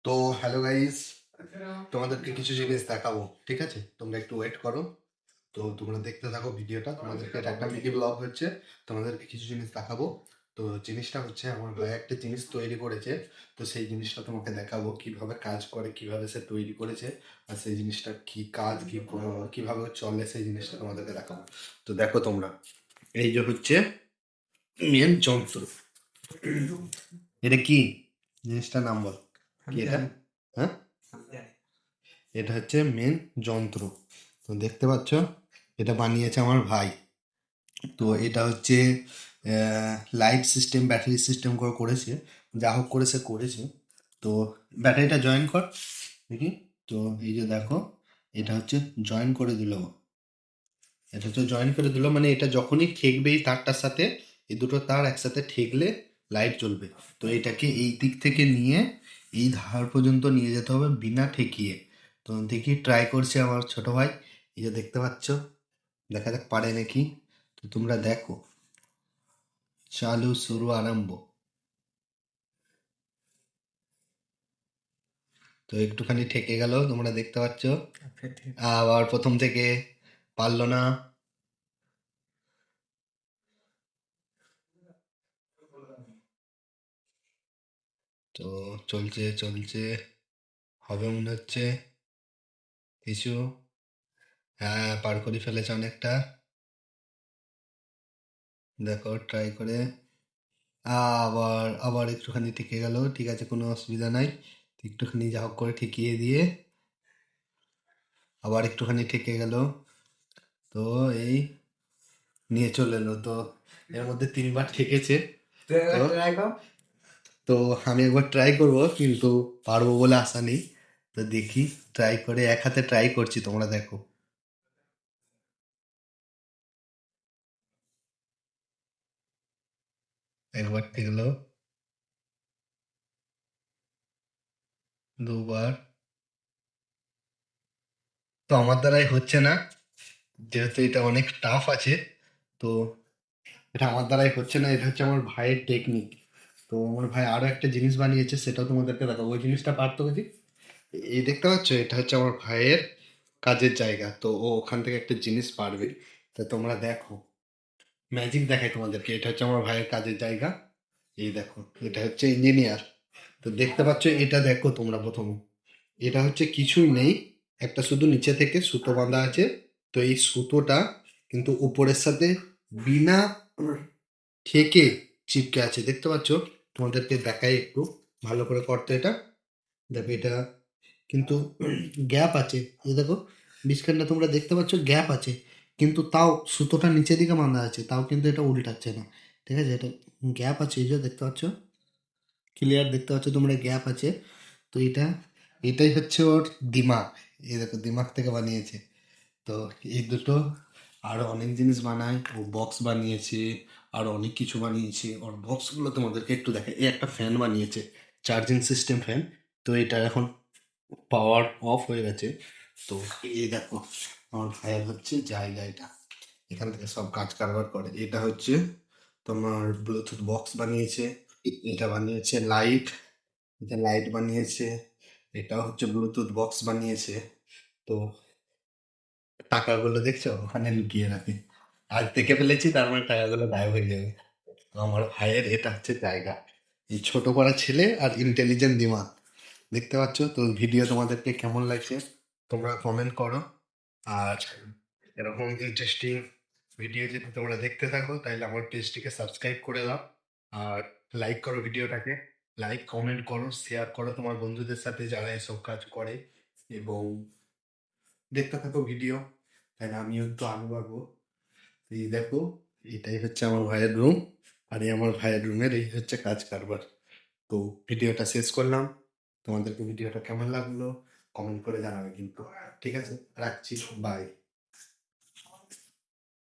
তো hello guys, তোমাদেরকে কিছু জিনিস দেখাবো। ঠিক আছে, তোমরা একটু ওয়েট করো। তো তোমরা দেখতে থাকো ভিডিওটা। তোমাদেরকে এটা একটা মিনি ব্লগ হচ্ছে, তোমাদেরকে কিছু জিনিস দেখাবো। তো জিনিসটা হচ্ছে আমার ভাই একটা জিনিস তৈরি করেছে। তো সেই জিনিসটা তোমাকে দেখাবো কিভাবে কাজ করে, কিভাবে সে তৈরি করেছে, আর সেই জিনিসটা কি কাজ, কিভাবে চলে, সেই জিনিসটা তোমাদেরকে দেখাবো। তো দেখো তোমরা, এই যে হচ্ছে মেন যন্ত্র। এটা কি জিনিসটার নাম বল, কি এটা? হ্যাঁ, এটা হচ্ছে মেন যন্ত্র। তো দেখতে পাচ্ছ, এটা বানিয়েছে আমার ভাই। তো এটা হচ্ছে লাইট সিস্টেম, ব্যাটারি সিস্টেম করে করেছে। যা হোক করে সে করেছে। তো ব্যাটারিটা জয়েন কর দেখি। তো এই যে দেখো, এটা হচ্ছে জয়েন করে দিল। এটা হচ্ছে জয়েন করে দিল, মানে এটা যখনই ঠেকবে এই তারটার সাথে, এই দুটো তার একসাথে ঠেকলে লাইট জ্বলবে। তো এটাকে এই দিক থেকে নিয়ে এই ধার পর্যন্ত নিয়ে যেতে হবে বিনা ঠেকিয়ে। তো দেখি, ট্রাই করছে আমার ছোট ভাই। এই যে দেখতে পাচ্ছ, দেখা যাক পারে নাকি। তো তোমরা দেখো, চালু শুরু আরম্ভ। তো একটুখানি ঠেকে গেল, তোমরা দেখতে পাচ্ছ। আবার প্রথম থেকে পারলো না। তো চলছে চলছে, হবে মনে হচ্ছে কিছু। হ্যাঁ, পার করে ফেলেছে অনেকটা। দেখো ট্রাই করে। আবার আবার একটুখানি ঠেকে গেল, ঠিক আছে, কোনো অসুবিধা নাই। একটুখানি যা হোক করে ঠেকিয়ে দিয়ে আবার একটুখানি ঠেকে গেল। তো এই নিয়ে চলে এলো। তো এর মধ্যে তিনবার ঠেকেছে। তো তো আমি একবার ট্রাই করব, কিন্তু পারবো বলে আশা নেই। তো দেখি, ট্রাই করে এক হাতে ট্রাই করছি, তোমরা দেখো। একবার ঠেকলো, দুবার। তো আমার দ্বারাই হচ্ছে না, যেহেতু এটা অনেক টাফ আছে। তো এটা আমার দ্বারাই হচ্ছে না, এটা হচ্ছে আমার ভাইয়ের টেকনিক। তো আমার ভাই আরো একটা জিনিস বানিয়েছে, সেটাও তোমাদেরকে দেখাবো। ওই জিনিসটা পারতো বুঝি। এই দেখতে পাচ্ছ, এটা হচ্ছে আমার ভাইয়ের কাজের জায়গা। তো ও ওখান থেকে একটা জিনিস পারবে। তো তোমরা দেখো, ম্যাজিক দেখাই তোমাদেরকে। এটা হচ্ছে আমার ভাইয়ের কাজের জায়গা। এই দেখো, এটা হচ্ছে ইঞ্জিনিয়ার। তো দেখতে পাচ্ছ, এটা দেখো তোমরা প্রথমে। এটা হচ্ছে কিছুই নেই, একটা শুধু নিচে থেকে সুতো বাঁধা আছে। তো এই সুতোটা কিন্তু উপরের সাথে বিনা ঠেকে চিপকে আছে, দেখতে পাচ্ছ। তোমাদেরকে দেখাই একটু ভালো করে করতে এটা। দেখো, এটা কিন্তু গ্যাপ আছে। এই দেখো, মাঝখানটা তোমরা দেখতে পাচ্ছ গ্যাপ আছে, কিন্তু তাও সুতোটা নিচের দিকে বাঁধা আছে, তাও কিন্তু এটা উল্টাচ্ছে না। ঠিক আছে, এটা গ্যাপ আছে, এই যে দেখতে পাচ্ছ, ক্লিয়ার দেখতে পাচ্ছ তোমরা, গ্যাপ আছে। তো এটাই হচ্ছে ওর দিমাগ। এই দেখো, দিমাগ থেকে বানিয়েছে। তো এই দুটো, আরো অনেক জিনিস বানায় ও। বক্স বানিয়েছে, আরো অনেক কিছু বানিয়েছে। ওর বক্সগুলো তোমাদেরকে একটু দেখে। এই একটা ফ্যান বানিয়েছে, চার্জিং সিস্টেম ফ্যান। তো এটা এখন পাওয়ার অফ হয়ে গেছে। তো এই দেখো, আমার ভাইয়ের হচ্ছে জায়গা এটা, এখান থেকে সব কাজ কারবার করে। এটা হচ্ছে তোমার ব্লুটুথ বক্স বানিয়েছে। এটা বানিয়েছে লাইট, এটা লাইট বানিয়েছে। এটাও হচ্ছে ব্লুটুথ বক্স বানিয়েছে। তো টাকাগুলো দেখছো ওখানে লুকিয়ে রাখে। আজ দেখে ফেলেছি, তার মানে টাকাগুলো গায়েব হয়ে যাবে। তো আমার ভাইয়ের এটা হচ্ছে জায়গা। এই ছোট পড়া ছেলে আর ইন্টেলিজেন্ট দিমাগ, দেখতে পাচ্ছ। তো ভিডিও তোমাদেরকে কেমন লাগছে তোমরা কমেন্ট করো। আর এরকম ইন্টারেস্টিং ভিডিও যদি তোমরা দেখতে থাকো, তাহলে আমার পেজটিকে সাবস্ক্রাইব করে দাও। আর লাইক করো ভিডিওটাকে, লাইক কমেন্ট করো, শেয়ার করো তোমার বন্ধুদের সাথে যারা এসব কাজ করে। এবং দেখতে থাকো ভিডিও, তাহলে আমিও একটু আগে বাড়বো। এই দেখো, এটাই হচ্ছে আমার ভাইয়ের রুম। আর এই আমার ভাইয়ের রুমের এই হচ্ছে কাজ কারবার। তো ভিডিওটা শেষ করলাম। তোমাদেরকে ভিডিওটা কেমন লাগলো কমেন্ট করে জানাবে কিন্তু। ঠিক আছে, রাখছি, বাই।